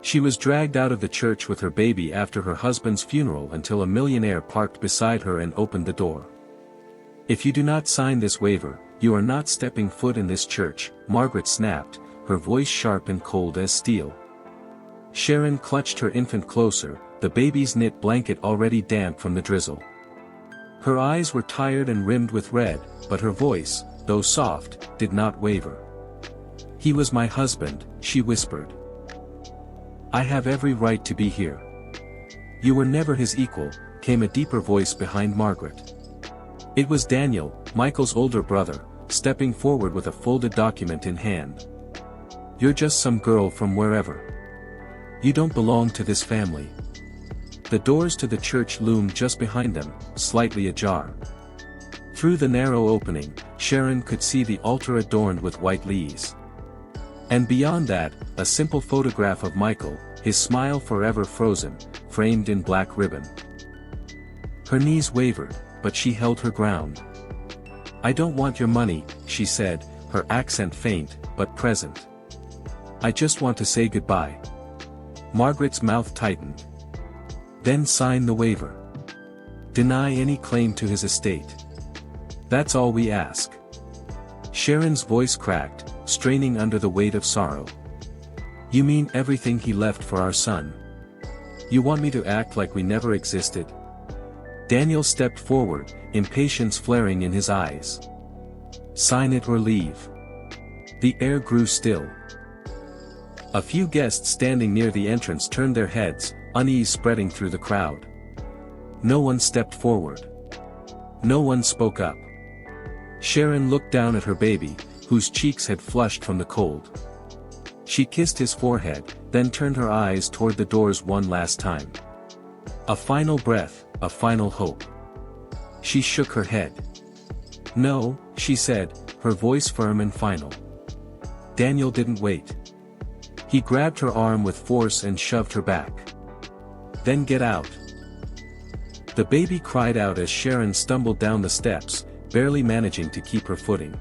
She was dragged out of the church with her baby after her husband's funeral until a millionaire parked beside her and opened the door. "If you do not sign this waiver, you are not stepping foot in this church," Margaret snapped, her voice sharp and cold as steel. Sharon clutched her infant closer, the baby's knit blanket already damp from the drizzle. Her eyes were tired and rimmed with red, but her voice, though soft, did not waver. "He was my husband," she whispered. "I have every right to be here." "You were never his equal," came a deeper voice behind Margaret. It was Daniel, Michael's older brother, stepping forward with a folded document in hand. "You're just some girl from wherever. You don't belong to this family." The doors to the church loomed just behind them, slightly ajar. Through the narrow opening, Sharon could see the altar adorned with white leaves. And beyond that, a simple photograph of Michael, his smile forever frozen, framed in black ribbon. Her knees wavered, but she held her ground. "I don't want your money," she said, her accent faint, but present. "I just want to say goodbye." Margaret's mouth tightened. "Then sign the waiver. Deny any claim to his estate. That's all we ask." Sharon's voice cracked, straining under the weight of sorrow. "You mean everything he left for our son? You want me to act like we never existed?" Daniel stepped forward, impatience flaring in his eyes. "Sign it or leave." The air grew still. A few guests standing near the entrance turned their heads, unease spreading through the crowd. No one stepped forward. No one spoke up. Sharon looked down at her baby, whose cheeks had flushed from the cold. She kissed his forehead, then turned her eyes toward the doors one last time. A final breath, a final hope. She shook her head. "No," she said, her voice firm and final. Daniel didn't wait. He grabbed her arm with force and shoved her back. "Then get out." The baby cried out as Sharon stumbled down the steps, barely managing to keep her footing.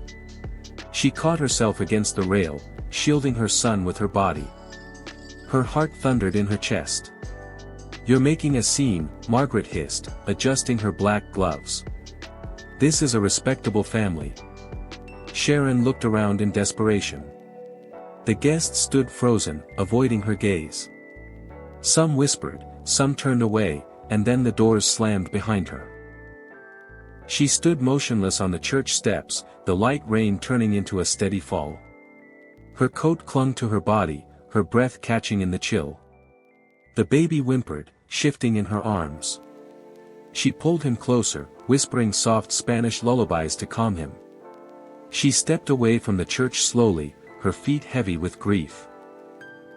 She caught herself against the rail, shielding her son with her body. Her heart thundered in her chest. "You're making a scene," Margaret hissed, adjusting her black gloves. "This is a respectable family." Sharon looked around in desperation. The guests stood frozen, avoiding her gaze. Some whispered, some turned away, and then the doors slammed behind her. She stood motionless on the church steps, the light rain turning into a steady fall. Her coat clung to her body, her breath catching in the chill. The baby whimpered, shifting in her arms. She pulled him closer, whispering soft Spanish lullabies to calm him. She stepped away from the church slowly, her feet heavy with grief.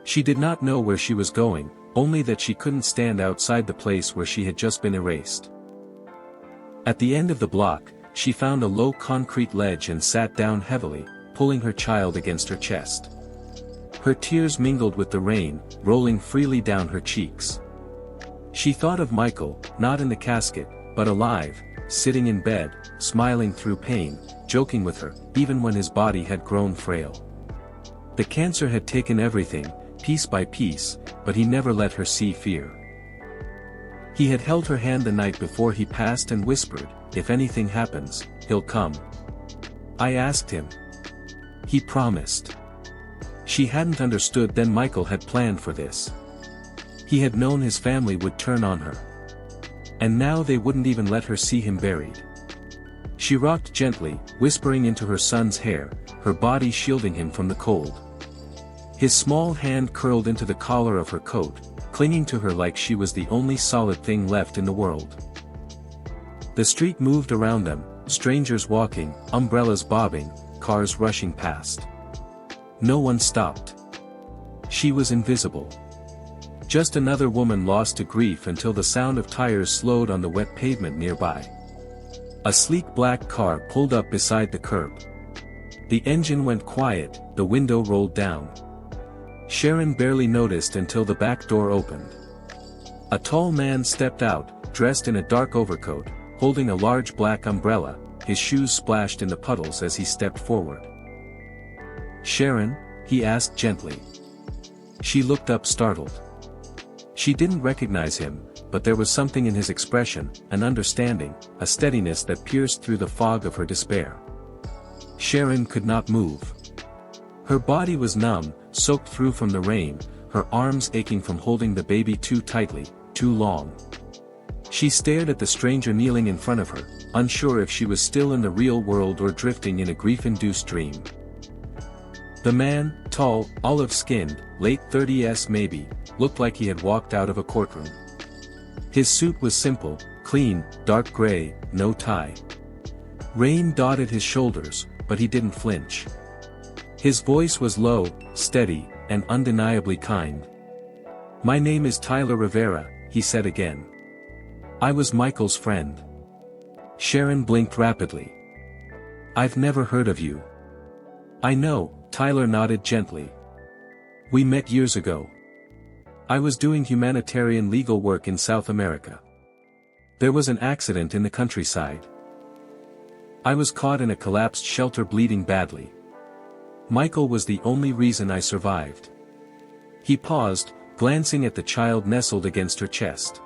She did not know where she was going, only that she couldn't stand outside the place where she had just been erased. At the end of the block, she found a low concrete ledge and sat down heavily, pulling her child against her chest. Her tears mingled with the rain, rolling freely down her cheeks. She thought of Michael, not in the casket, but alive, sitting in bed, smiling through pain, joking with her, even when his body had grown frail. The cancer had taken everything, piece by piece, but he never let her see fear. He had held her hand the night before he passed and whispered, "If anything happens, he'll come." I asked him. He promised. She hadn't understood then Michael had planned for this. He had known his family would turn on her. And now they wouldn't even let her see him buried. She rocked gently, whispering into her son's hair, her body shielding him from the cold. His small hand curled into the collar of her coat, clinging to her like she was the only solid thing left in the world. The street moved around them, strangers walking, umbrellas bobbing, cars rushing past. No one stopped. She was invisible. Just another woman lost to grief until the sound of tires slowed on the wet pavement nearby. A sleek black car pulled up beside the curb. The engine went quiet, the window rolled down. Sharon barely noticed until the back door opened. A tall man stepped out, dressed in a dark overcoat, holding a large black umbrella, his shoes splashed in the puddles as he stepped forward. "Sharon?" he asked gently. She looked up startled. She didn't recognize him, but there was something in his expression, an understanding, a steadiness that pierced through the fog of her despair. Sharon could not move. Her body was numb, soaked through from the rain, her arms aching from holding the baby too tightly, too long. She stared at the stranger kneeling in front of her, unsure if she was still in the real world or drifting in a grief-induced dream. The man, tall, olive-skinned, late 30s maybe, looked like he had walked out of a courtroom. His suit was simple, clean, dark gray, no tie. Rain dotted his shoulders, but he didn't flinch. His voice was low, steady, and undeniably kind. "My name is Tyler Rivera," he said again. "I was Michael's friend." Sharon blinked rapidly. "I've never heard of you." "I know," Tyler nodded gently. "We met years ago. I was doing humanitarian legal work in South America. There was an accident in the countryside. I was caught in a collapsed shelter bleeding badly. Michael was the only reason I survived." He paused, glancing at the child nestled against her chest.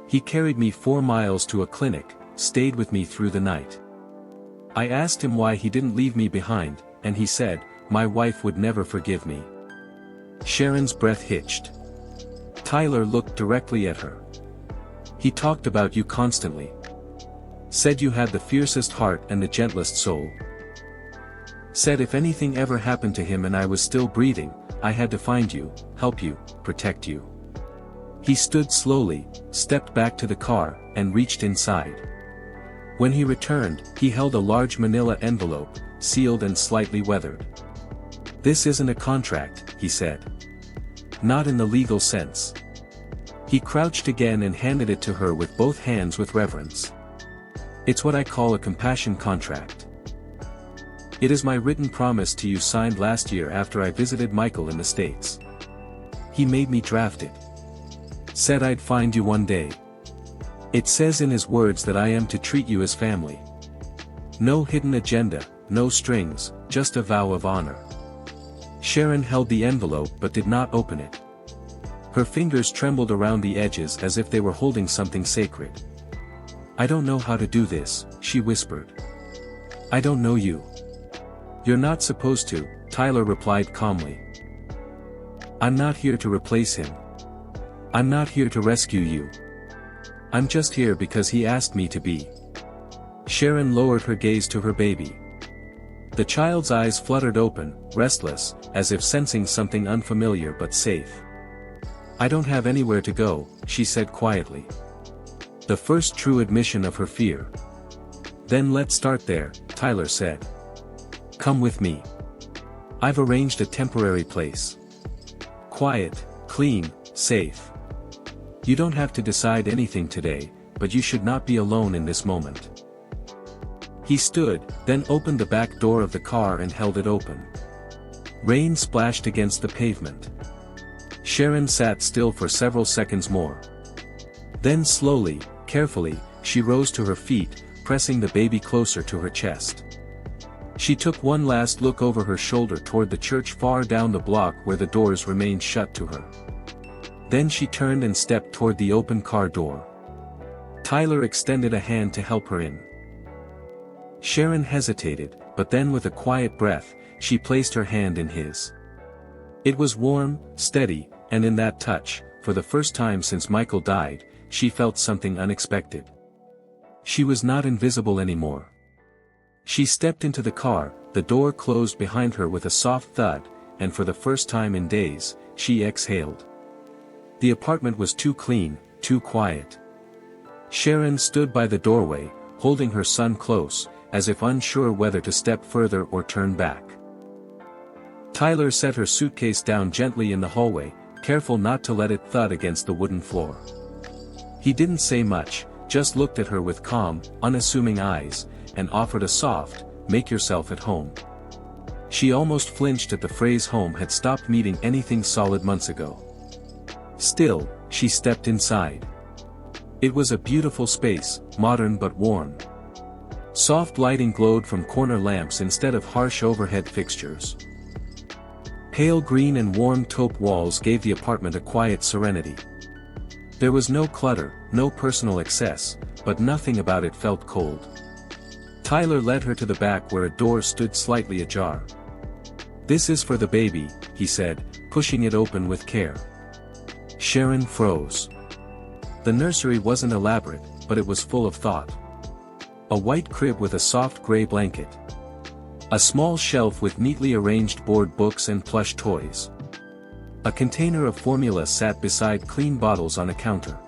"He carried me 4 miles to a clinic, stayed with me through the night. I asked him why he didn't leave me behind, and he said, 'My wife would never forgive me.'" Sharon's breath hitched. Tyler looked directly at her. "He talked about you constantly. Said you had the fiercest heart and the gentlest soul. Said if anything ever happened to him and I was still breathing, I had to find you, help you, protect you." He stood slowly, stepped back to the car, and reached inside. When he returned, he held a large manila envelope, sealed and slightly weathered. "This isn't a contract," he said. "Not in the legal sense." He crouched again and handed it to her with both hands with reverence. "It's what I call a compassion contract. It is my written promise to you signed last year after I visited Michael in the States. He made me draft it. Said I'd find you one day. It says in his words that I am to treat you as family. No hidden agenda, no strings, just a vow of honor." Sharon held the envelope but did not open it. Her fingers trembled around the edges as if they were holding something sacred. "I don't know how to do this," she whispered. "I don't know you." "You're not supposed to," Tyler replied calmly. "I'm not here to replace him. I'm not here to rescue you. I'm just here because he asked me to be." Sharon lowered her gaze to her baby. The child's eyes fluttered open, restless, as if sensing something unfamiliar but safe. "I don't have anywhere to go," she said quietly. The first true admission of her fear. "Then let's start there," Tyler said. "Come with me. I've arranged a temporary place. Quiet, clean, safe. You don't have to decide anything today, but you should not be alone in this moment." He stood, then opened the back door of the car and held it open. Rain splashed against the pavement. Sharon sat still for several seconds more. Then slowly, carefully, she rose to her feet, pressing the baby closer to her chest. She took one last look over her shoulder toward the church far down the block where the doors remained shut to her. Then she turned and stepped toward the open car door. Tyler extended a hand to help her in. Sharon hesitated, but then with a quiet breath, she placed her hand in his. It was warm, steady, and in that touch, for the first time since Michael died, she felt something unexpected. She was not invisible anymore. She stepped into the car, the door closed behind her with a soft thud, and for the first time in days, she exhaled. The apartment was too clean, too quiet. Sharon stood by the doorway, holding her son close, as if unsure whether to step further or turn back. Tyler set her suitcase down gently in the hallway, careful not to let it thud against the wooden floor. He didn't say much, just looked at her with calm, unassuming eyes, and offered a soft, "Make yourself at home." She almost flinched at the phrase home had stopped meaning anything solid months ago. Still, she stepped inside. It was a beautiful space, modern but warm. Soft lighting glowed from corner lamps instead of harsh overhead fixtures. Pale green and warm taupe walls gave the apartment a quiet serenity. There was no clutter, no personal excess, but nothing about it felt cold. Tyler led her to the back where a door stood slightly ajar. "This is for the baby," he said, pushing it open with care. Sharon froze. The nursery wasn't elaborate, but it was full of thought. A white crib with a soft gray blanket. A small shelf with neatly arranged board books and plush toys. A container of formula sat beside clean bottles on a counter.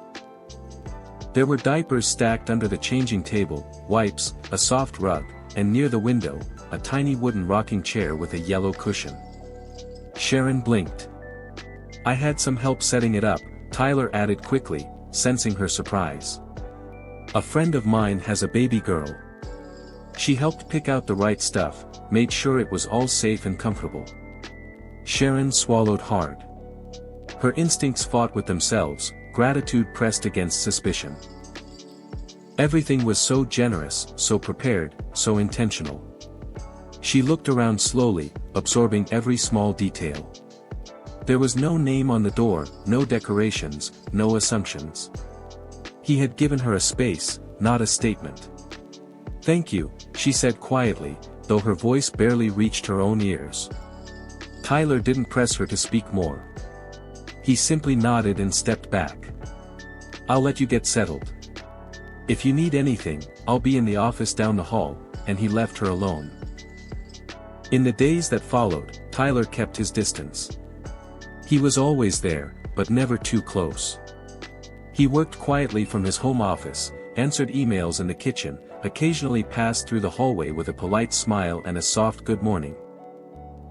There were diapers stacked under the changing table, wipes, a soft rug, and near the window, a tiny wooden rocking chair with a yellow cushion. Sharon blinked. "I had some help setting it up," Tyler added quickly, sensing her surprise. "A friend of mine has a baby girl." She helped pick out the right stuff, made sure it was all safe and comfortable. Sharon swallowed hard. Her instincts fought with themselves, gratitude pressed against suspicion. Everything was so generous, so prepared, so intentional. She looked around slowly, absorbing every small detail. There was no name on the door, no decorations, no assumptions. He had given her a space, not a statement. "Thank you," she said quietly, though her voice barely reached her own ears. Tyler didn't press her to speak more. He simply nodded and stepped back. "I'll let you get settled. If you need anything, I'll be in the office down the hall," and he left her alone. In the days that followed, Tyler kept his distance. He was always there, but never too close. He worked quietly from his home office, answered emails in the kitchen, occasionally passed through the hallway with a polite smile and a soft good morning.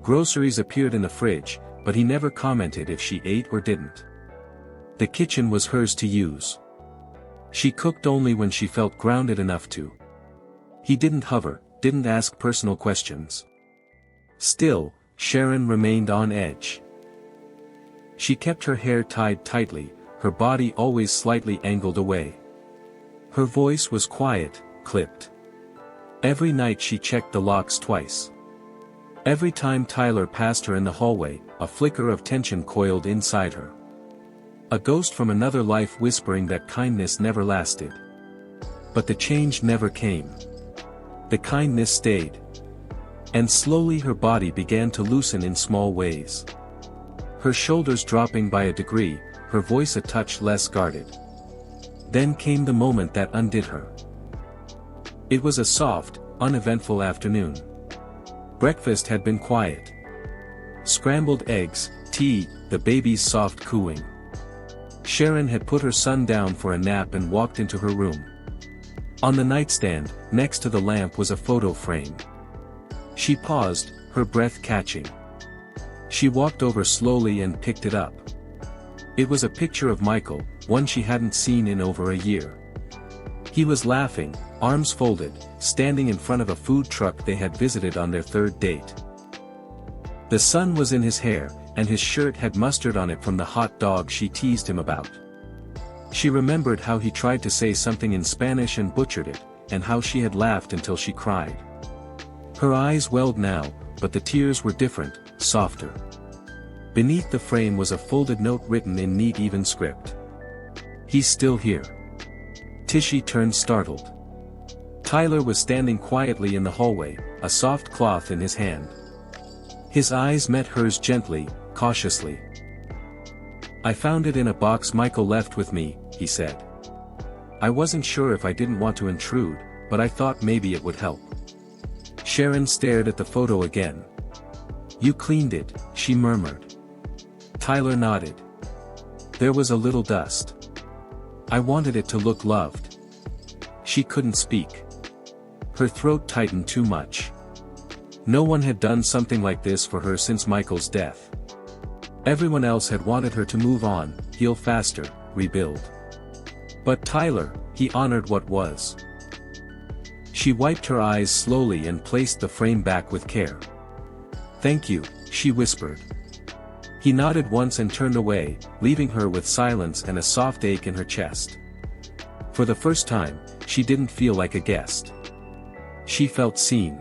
Groceries appeared in the fridge, but he never commented if she ate or didn't. The kitchen was hers to use. She cooked only when she felt grounded enough to. He didn't hover, didn't ask personal questions. Still, Sharon remained on edge. She kept her hair tied tightly, her body always slightly angled away. Her voice was quiet, clipped. Every night she checked the locks twice. Every time Tyler passed her in the hallway, a flicker of tension coiled inside her. A ghost from another life whispering that kindness never lasted. But the change never came. The kindness stayed. And slowly her body began to loosen in small ways. Her shoulders dropping by a degree, her voice a touch less guarded. Then came the moment that undid her. It was a soft, uneventful afternoon. Breakfast had been quiet. Scrambled eggs, tea, the baby's soft cooing. Sharon had put her son down for a nap and walked into her room. On the nightstand, next to the lamp was a photo frame. She paused, her breath catching. She walked over slowly and picked it up. It was a picture of Michael, one she hadn't seen in over a year. He was laughing, arms folded, standing in front of a food truck they had visited on their third date. The sun was in his hair, and his shirt had mustard on it from the hot dog she teased him about. She remembered how he tried to say something in Spanish and butchered it, and how she had laughed until she cried. Her eyes welled now, but the tears were different, softer. Beneath the frame was a folded note written in neat even script. "He's still here." Tishy turned startled. Tyler was standing quietly in the hallway, a soft cloth in his hand. His eyes met hers gently, cautiously. "I found it in a box Michael left with me," he said. "I wasn't sure if I didn't want to intrude, but I thought maybe it would help." Sharon stared at the photo again. "You cleaned it," she murmured. Tyler nodded. "There was a little dust. I wanted it to look loved." She couldn't speak. Her throat tightened too much. No one had done something like this for her since Michael's death. Everyone else had wanted her to move on, heal faster, rebuild. But Tyler, he honored what was. She wiped her eyes slowly and placed the frame back with care. "Thank you," she whispered. He nodded once and turned away, leaving her with silence and a soft ache in her chest. For the first time, she didn't feel like a guest. She felt seen.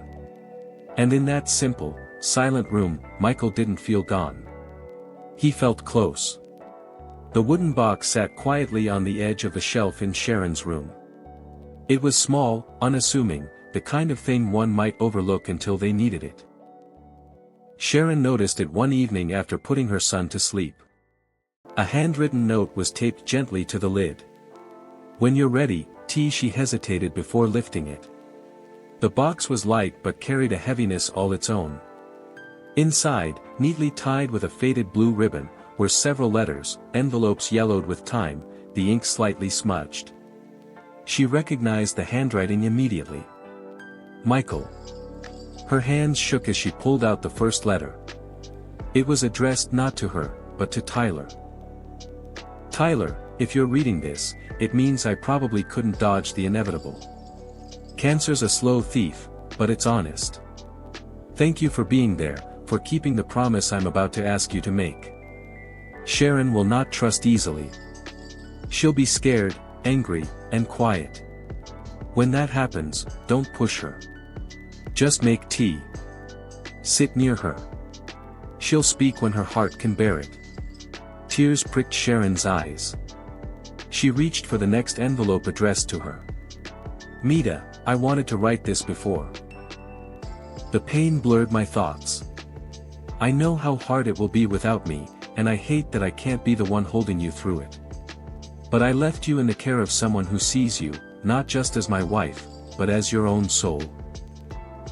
And in that simple, silent room, Michael didn't feel gone. He felt close. The wooden box sat quietly on the edge of the shelf in Sharon's room. It was small, unassuming, the kind of thing one might overlook until they needed it. Sharon noticed it one evening after putting her son to sleep. A handwritten note was taped gently to the lid. "When you're ready, T." She hesitated before lifting it. The box was light but carried a heaviness all its own. Inside, neatly tied with a faded blue ribbon, were several letters, envelopes yellowed with time, the ink slightly smudged. She recognized the handwriting immediately. Michael. Her hands shook as she pulled out the first letter. It was addressed not to her, but to Tyler. "Tyler, if you're reading this, it means I probably couldn't dodge the inevitable. Cancer's a slow thief, but it's honest. Thank you for being there, for keeping the promise I'm about to ask you to make. Sharon will not trust easily. She'll be scared, angry, and quiet. When that happens, don't push her. Just make tea. Sit near her. She'll speak when her heart can bear it." Tears pricked Sharon's eyes. She reached for the next envelope addressed to her. "Mita, I wanted to write this before. The pain blurred my thoughts. I know how hard it will be without me, and I hate that I can't be the one holding you through it. But I left you in the care of someone who sees you, not just as my wife, but as your own soul.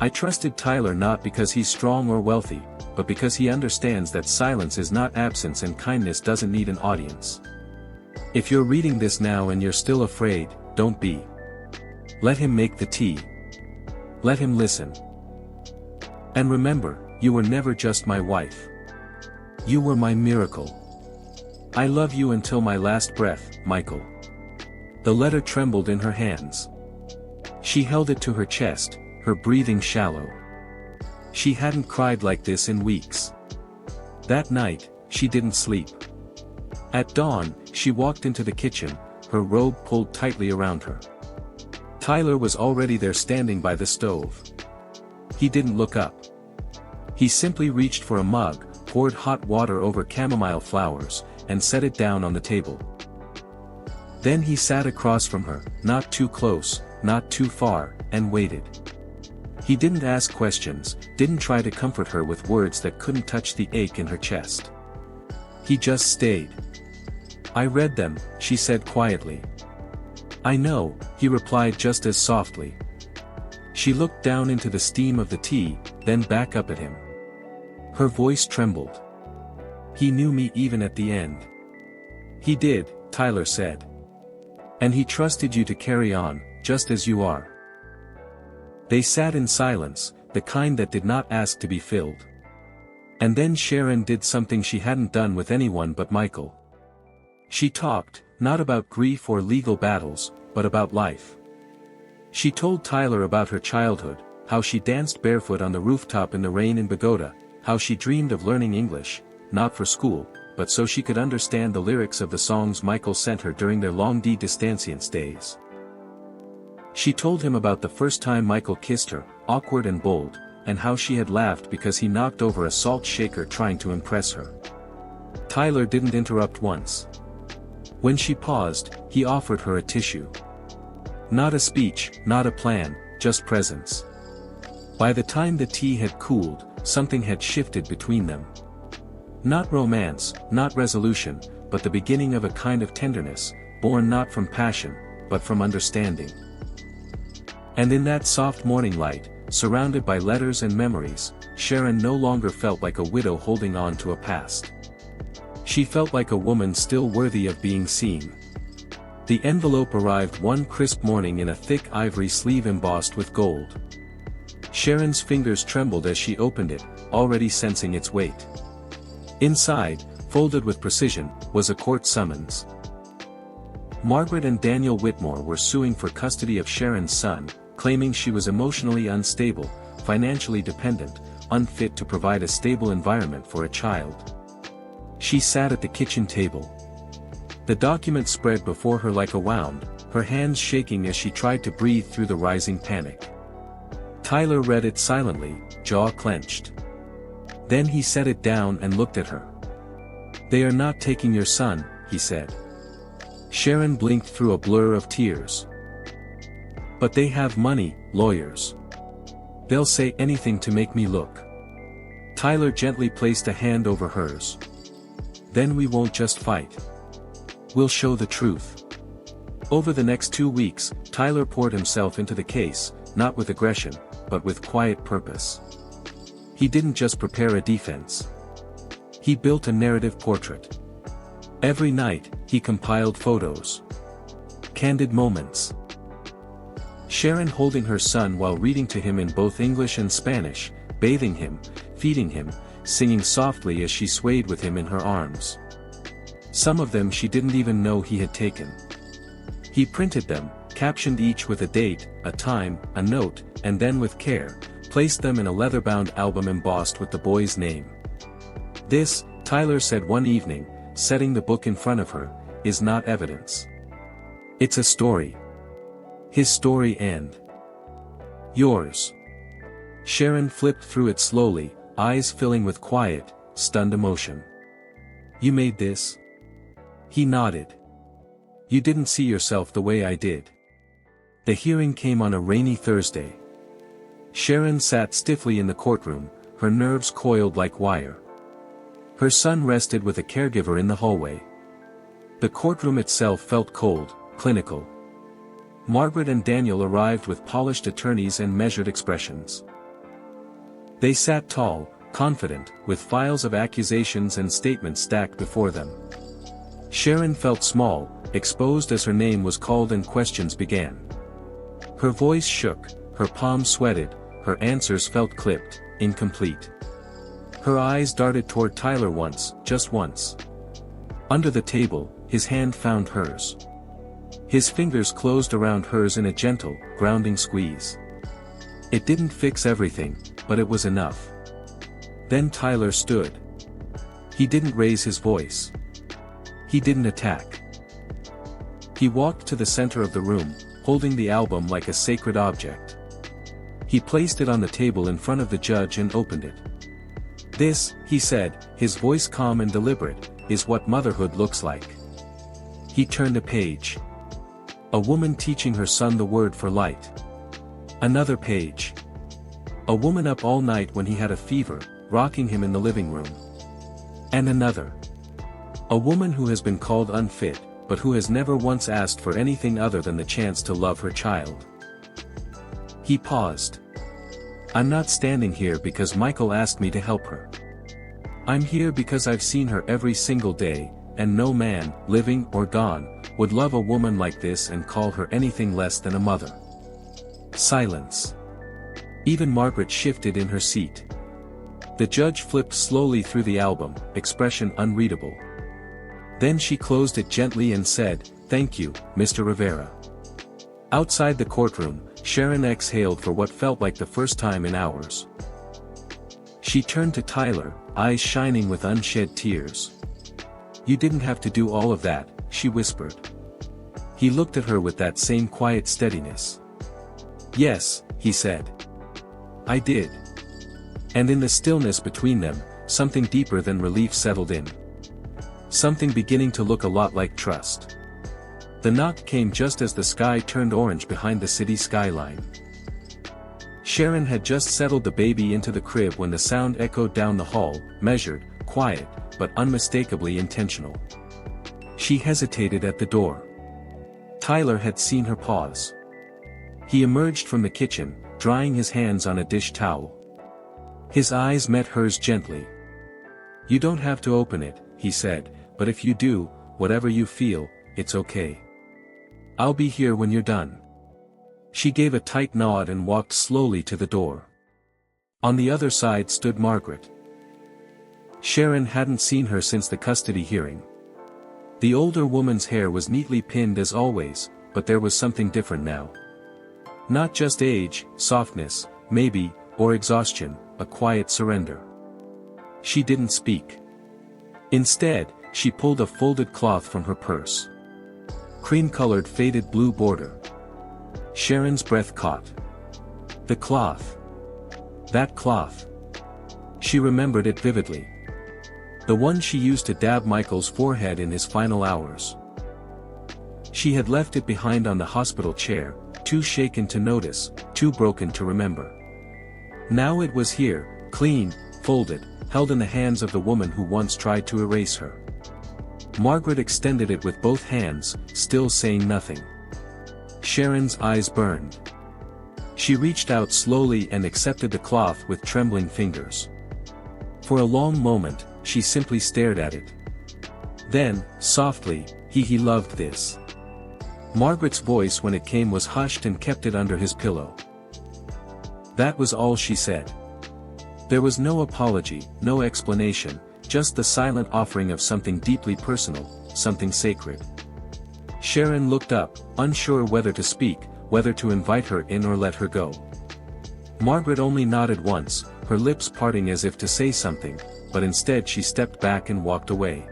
I trusted Tyler not because he's strong or wealthy, but because he understands that silence is not absence and kindness doesn't need an audience. If you're reading this now and you're still afraid, don't be. Let him make the tea. Let him listen. And remember, you were never just my wife. You were my miracle. I love you until my last breath, Michael." The letter trembled in her hands. She held it to her chest, her breathing shallow. She hadn't cried like this in weeks. That night, she didn't sleep. At dawn, she walked into the kitchen, her robe pulled tightly around her. Tyler was already there standing by the stove. He didn't look up. He simply reached for a mug, poured hot water over chamomile flowers, and set it down on the table. Then he sat across from her, not too close, not too far, and waited. He didn't ask questions, didn't try to comfort her with words that couldn't touch the ache in her chest. He just stayed. "I read them," she said quietly. "I know," he replied just as softly. She looked down into the steam of the tea, then back up at him. Her voice trembled. "He knew me even at the end." "He did," Tyler said. "And he trusted you to carry on, just as you are." They sat in silence, the kind that did not ask to be filled. And then Sharon did something she hadn't done with anyone but Michael. She talked, not about grief or legal battles, but about life. She told Tyler about her childhood, how she danced barefoot on the rooftop in the rain in Bogota, how she dreamed of learning English, not for school, but so she could understand the lyrics of the songs Michael sent her during their long distanciance days. She told him about the first time Michael kissed her, awkward and bold, and how she had laughed because he knocked over a salt shaker trying to impress her. Tyler didn't interrupt once. When she paused, he offered her a tissue. Not a speech, not a plan, just presence. By the time the tea had cooled, something had shifted between them. Not romance, not resolution, but the beginning of a kind of tenderness, born not from passion, but from understanding. And in that soft morning light, surrounded by letters and memories, Sharon no longer felt like a widow holding on to a past. She felt like a woman still worthy of being seen. The envelope arrived one crisp morning in a thick ivory sleeve embossed with gold. Sharon's fingers trembled as she opened it, already sensing its weight. Inside, folded with precision, was a court summons. Margaret and Daniel Whitmore were suing for custody of Sharon's son, claiming she was emotionally unstable, financially dependent, unfit to provide a stable environment for a child. She sat at the kitchen table. The document spread before her like a wound, her hands shaking as she tried to breathe through the rising panic. Tyler read it silently, jaw clenched. Then he set it down and looked at her. "They are not taking your son," he said. Sharon blinked through a blur of tears. "But they have money, lawyers. They'll say anything to make me look." Tyler gently placed a hand over hers. "Then we won't just fight. We'll show the truth." Over the next 2 weeks, Tyler poured himself into the case, not with aggression, but with quiet purpose. He didn't just prepare a defense. He built a narrative portrait. Every night, he compiled photos. Candid moments. Sharon holding her son while reading to him in both English and Spanish, bathing him, feeding him, singing softly as she swayed with him in her arms. Some of them she didn't even know he had taken. He printed them, captioned each with a date, a time, a note, and then with care, placed them in a leather-bound album embossed with the boy's name. "This," Tyler said one evening, setting the book in front of her, "is not evidence. It's a story. His story and yours." Sharon flipped through it slowly, eyes filling with quiet, stunned emotion. "You made this?" He nodded. "You didn't see yourself the way I did." The hearing came on a rainy Thursday. Sharon sat stiffly in the courtroom, her nerves coiled like wire. Her son rested with a caregiver in the hallway. The courtroom itself felt cold, clinical. Margaret and Daniel arrived with polished attorneys and measured expressions. They sat tall, confident, with files of accusations and statements stacked before them. Sharon felt small, exposed as her name was called and questions began. Her voice shook, her palms sweated, her answers felt clipped, incomplete. Her eyes darted toward Tyler once, just once. Under the table, his hand found hers. His fingers closed around hers in a gentle, grounding squeeze. It didn't fix everything, but it was enough. Then Tyler stood. He didn't raise his voice. He didn't attack. He walked to the center of the room, holding the album like a sacred object. He placed it on the table in front of the judge and opened it. "This," he said, his voice calm and deliberate, "is what motherhood looks like." He turned a page. A woman teaching her son the word for light. Another page. A woman up all night when he had a fever, rocking him in the living room. And another. A woman who has been called unfit, but who has never once asked for anything other than the chance to love her child. He paused. "I'm not standing here because Michael asked me to help her. I'm here because I've seen her every single day, and no man, living or gone, would love a woman like this and call her anything less than a mother." Silence. Even Margaret shifted in her seat. The judge flipped slowly through the album, expression unreadable. Then she closed it gently and said, "Thank you, Mr. Rivera." Outside the courtroom, Sharon exhaled for what felt like the first time in hours. She turned to Tyler, eyes shining with unshed tears. "You didn't have to do all of that," she whispered. He looked at her with that same quiet steadiness. "Yes," he said. "I did." And in the stillness between them, something deeper than relief settled in. Something beginning to look a lot like trust. The knock came just as the sky turned orange behind the city skyline. Sharon had just settled the baby into the crib when the sound echoed down the hall, measured, quiet, but unmistakably intentional. She hesitated at the door. Tyler had seen her pause. He emerged from the kitchen, drying his hands on a dish towel. His eyes met hers gently. "You don't have to open it," he said, "but if you do, whatever you feel, it's okay. I'll be here when you're done." She gave a tight nod and walked slowly to the door. On the other side stood Margaret. Sharon hadn't seen her since the custody hearing. The older woman's hair was neatly pinned as always, but there was something different now. Not just age, softness, maybe, or exhaustion, a quiet surrender. She didn't speak. Instead, she pulled a folded cloth from her purse. Cream-colored faded blue border. Sharon's breath caught. The cloth. That cloth. She remembered it vividly. The one she used to dab Michael's forehead in his final hours. She had left it behind on the hospital chair, too shaken to notice, too broken to remember. Now it was here, clean, folded, held in the hands of the woman who once tried to erase her. Margaret extended it with both hands, still saying nothing. Sharon's eyes burned. She reached out slowly and accepted the cloth with trembling fingers. For a long moment, she simply stared at it. Then, softly, he loved this. Margaret's voice when it came was hushed and kept it under his pillow. That was all she said. There was no apology, no explanation, just the silent offering of something deeply personal, something sacred. Sharon looked up, unsure whether to speak, whether to invite her in or let her go. Margaret only nodded once, her lips parting as if to say something, but instead she stepped back and walked away.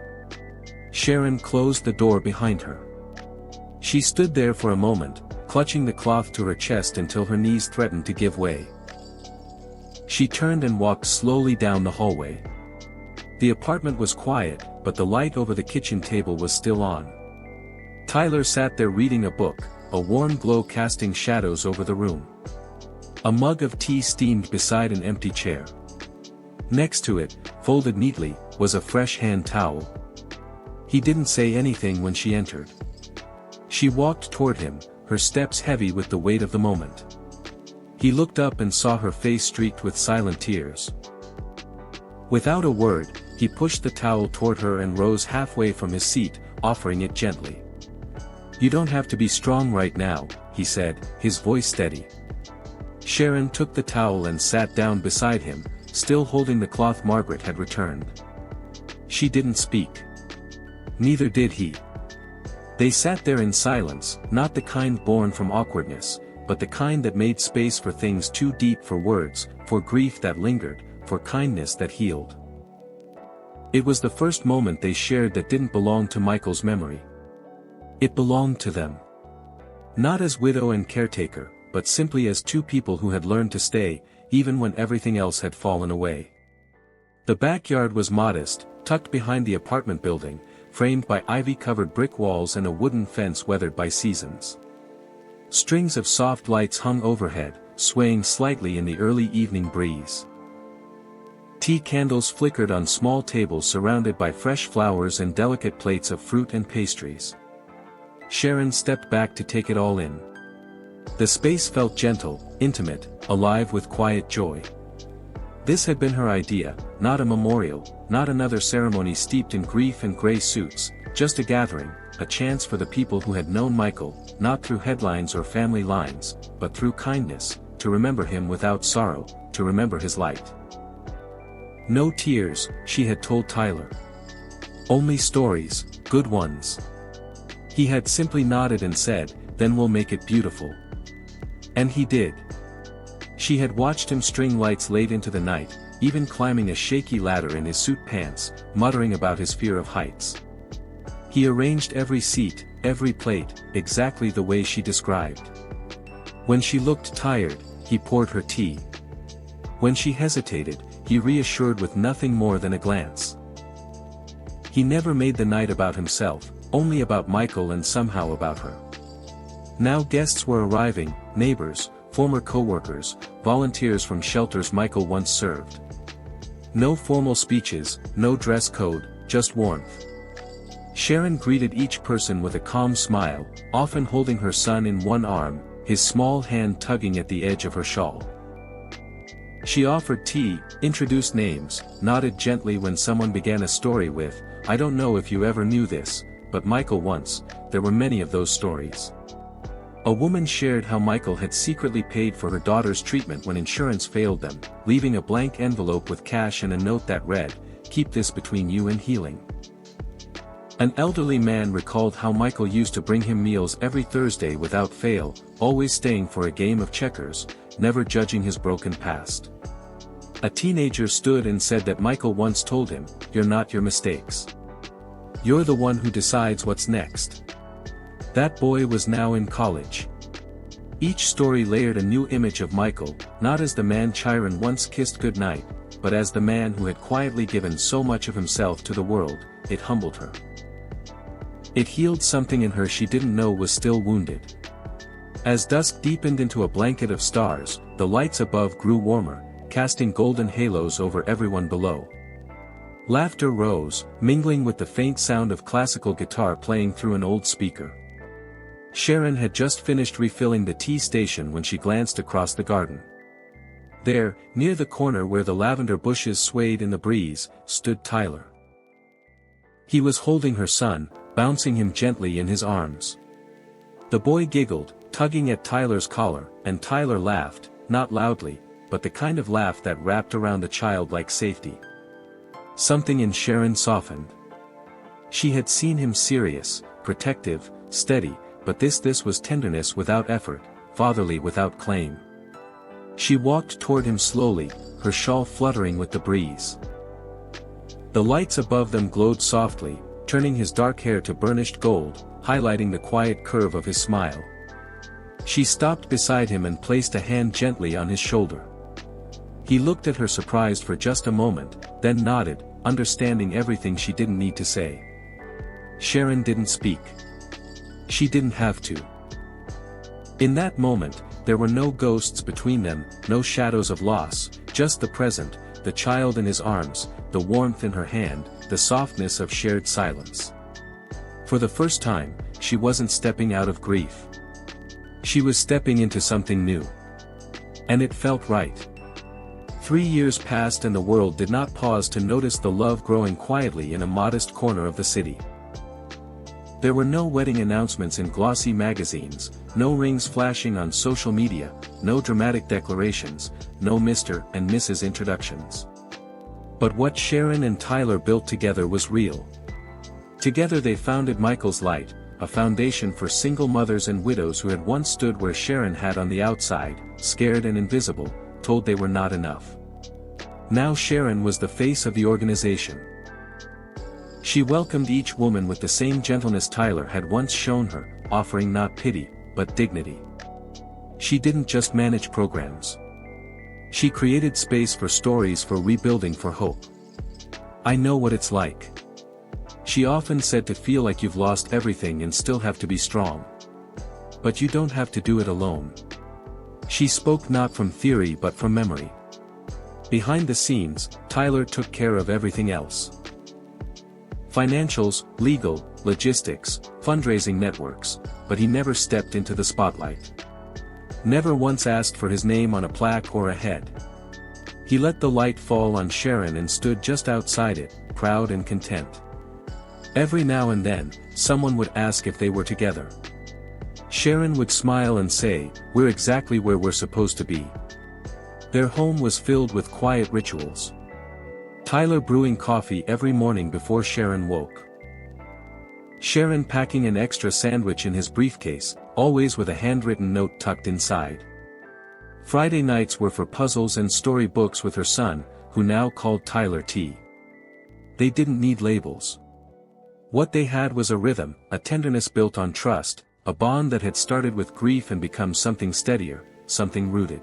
Sharon closed the door behind her. She stood there for a moment, clutching the cloth to her chest until her knees threatened to give way. She turned and walked slowly down the hallway. The apartment was quiet, but the light over the kitchen table was still on. Tyler sat there reading a book, a warm glow casting shadows over the room. A mug of tea steamed beside an empty chair. Next to it, folded neatly, was a fresh hand towel. He didn't say anything when she entered. She walked toward him, her steps heavy with the weight of the moment. He looked up and saw her face streaked with silent tears. Without a word, he pushed the towel toward her and rose halfway from his seat, offering it gently. "You don't have to be strong right now," he said, his voice steady. Sharon took the towel and sat down beside him, still holding the cloth Margaret had returned. She didn't speak. Neither did he. They sat there in silence, not the kind born from awkwardness, but the kind that made space for things too deep for words, for grief that lingered, for kindness that healed. It was the first moment they shared that didn't belong to Michael's memory. It belonged to them. Not as widow and caretaker, but simply as two people who had learned to stay, even when everything else had fallen away. The backyard was modest, tucked behind the apartment building, framed by ivy-covered brick walls and a wooden fence weathered by seasons. Strings of soft lights hung overhead, swaying slightly in the early evening breeze. Tea candles flickered on small tables surrounded by fresh flowers and delicate plates of fruit and pastries. Sharon stepped back to take it all in. The space felt gentle, intimate, alive with quiet joy. This had been her idea, not a memorial, not another ceremony steeped in grief and gray suits, just a gathering, a chance for the people who had known Michael, not through headlines or family lines, but through kindness, to remember him without sorrow, to remember his light. No tears, she had told Tyler. Only stories, good ones. He had simply nodded and said, "Then we'll make it beautiful." And he did. She had watched him string lights late into the night, even climbing a shaky ladder in his suit pants, muttering about his fear of heights. He arranged every seat, every plate, exactly the way she described. When she looked tired, he poured her tea. When she hesitated, he reassured with nothing more than a glance. He never made the night about himself, only about Michael and somehow about her. Now guests were arriving, neighbors, former co-workers, volunteers from shelters Michael once served. No formal speeches, no dress code, just warmth. Sharon greeted each person with a calm smile, often holding her son in one arm, his small hand tugging at the edge of her shawl. She offered tea, introduced names, nodded gently when someone began a story with, "I don't know if you ever knew this, but Michael once," there were many of those stories. A woman shared how Michael had secretly paid for her daughter's treatment when insurance failed them, leaving a blank envelope with cash and a note that read, "Keep this between you and healing." An elderly man recalled how Michael used to bring him meals every Thursday without fail, always staying for a game of checkers, never judging his broken past. A teenager stood and said that Michael once told him, "You're not your mistakes. You're the one who decides what's next." That boy was now in college. Each story layered a new image of Michael, not as the man Chiron once kissed goodnight, but as the man who had quietly given so much of himself to the world, it humbled her. It healed something in her she didn't know was still wounded. As dusk deepened into a blanket of stars, the lights above grew warmer, casting golden halos over everyone below. Laughter rose, mingling with the faint sound of classical guitar playing through an old speaker. Sharon had just finished refilling the tea station when she glanced across the garden. There, near the corner where the lavender bushes swayed in the breeze, stood Tyler. He was holding her son, bouncing him gently in his arms. The boy giggled, tugging at Tyler's collar, and Tyler laughed, not loudly, but the kind of laugh that wrapped around the child like safety. Something in Sharon softened. She had seen him serious, protective, steady, but this was tenderness without effort, fatherly without claim. She walked toward him slowly, her shawl fluttering with the breeze. The lights above them glowed softly, turning his dark hair to burnished gold, highlighting the quiet curve of his smile. She stopped beside him and placed a hand gently on his shoulder. He looked at her surprised for just a moment, then nodded, understanding everything she didn't need to say. Sharon didn't speak. She didn't have to. In that moment, there were no ghosts between them, no shadows of loss, just the present, the child in his arms, the warmth in her hand, the softness of shared silence. For the first time, she wasn't stepping out of grief. She was stepping into something new. And it felt right. 3 years passed and the world did not pause to notice the love growing quietly in a modest corner of the city. There were no wedding announcements in glossy magazines, no rings flashing on social media, no dramatic declarations, no Mr. and Mrs. introductions. But what Sharon and Tyler built together was real. Together they founded Michael's Light, a foundation for single mothers and widows who had once stood where Sharon had on the outside, scared and invisible, told they were not enough. Now Sharon was the face of the organization. She welcomed each woman with the same gentleness Tyler had once shown her, offering not pity, but dignity. She didn't just manage programs. She created space for stories, for rebuilding, for hope. I know what it's like. She often said, to feel like you've lost everything and still have to be strong. But you don't have to do it alone. She spoke not from theory but from memory. Behind the scenes, Tyler took care of everything else. Financials, legal, logistics, fundraising networks, but he never stepped into the spotlight. Never once asked for his name on a plaque or a head. He let the light fall on Sharon and stood just outside it, proud and content. Every now and then, someone would ask if they were together. Sharon would smile and say, "We're exactly where we're supposed to be." Their home was filled with quiet rituals. Tyler brewing coffee every morning before Sharon woke. Sharon packing an extra sandwich in his briefcase, always with a handwritten note tucked inside. Friday nights were for puzzles and story books with her son, who now called Tyler T. They didn't need labels. What they had was a rhythm, a tenderness built on trust, a bond that had started with grief and become something steadier, something rooted.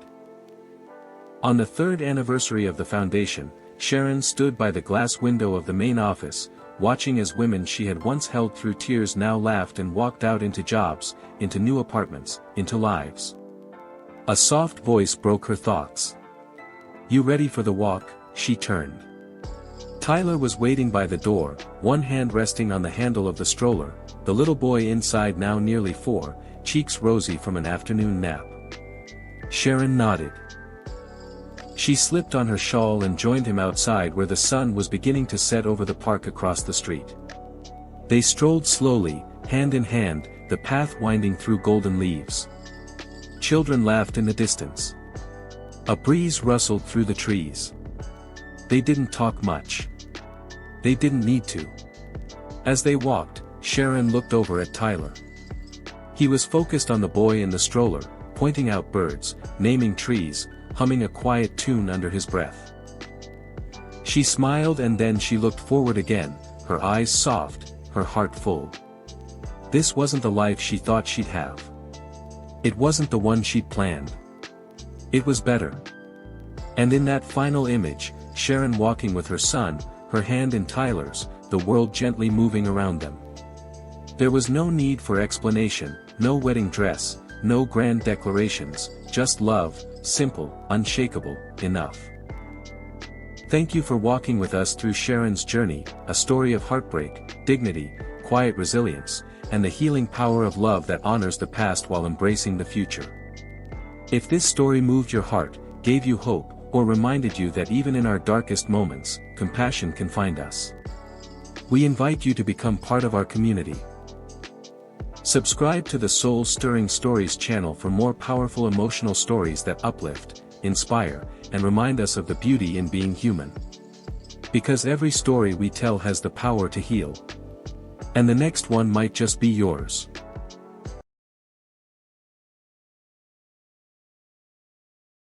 On the 3rd anniversary of the foundation, Sharon stood by the glass window of the main office, watching as women she had once held through tears now laughed and walked out into jobs, into new apartments, into lives. A soft voice broke her thoughts. "You ready for the walk?" She turned. Tyler was waiting by the door, one hand resting on the handle of the stroller, the little boy inside now nearly 4, cheeks rosy from an afternoon nap. Sharon nodded. She slipped on her shawl and joined him outside where the sun was beginning to set over the park across the street. They strolled slowly, hand in hand, the path winding through golden leaves. Children laughed in the distance. A breeze rustled through the trees. They didn't talk much. They didn't need to. As they walked, Sharon looked over at Tyler. He was focused on the boy in the stroller, pointing out birds, naming trees, humming a quiet tune under his breath. She smiled and then she looked forward again, her eyes soft, her heart full. This wasn't the life she thought she'd have. It wasn't the one she'd planned. It was better. And in that final image, Sharon walking with her son, her hand in Tyler's, the world gently moving around them. There was no need for explanation, no wedding dress, no grand declarations, just love, simple, unshakable, enough. Thank you for walking with us through Sharon's journey, a story of heartbreak, dignity, quiet resilience, and the healing power of love that honors the past while embracing the future. If this story moved your heart, gave you hope, or reminded you that even in our darkest moments, compassion can find us, we invite you to become part of our community. Subscribe to the Soul Stirring Stories channel for more powerful emotional stories that uplift, inspire, and remind us of the beauty in being human. Because every story we tell has the power to heal. And the next one might just be yours.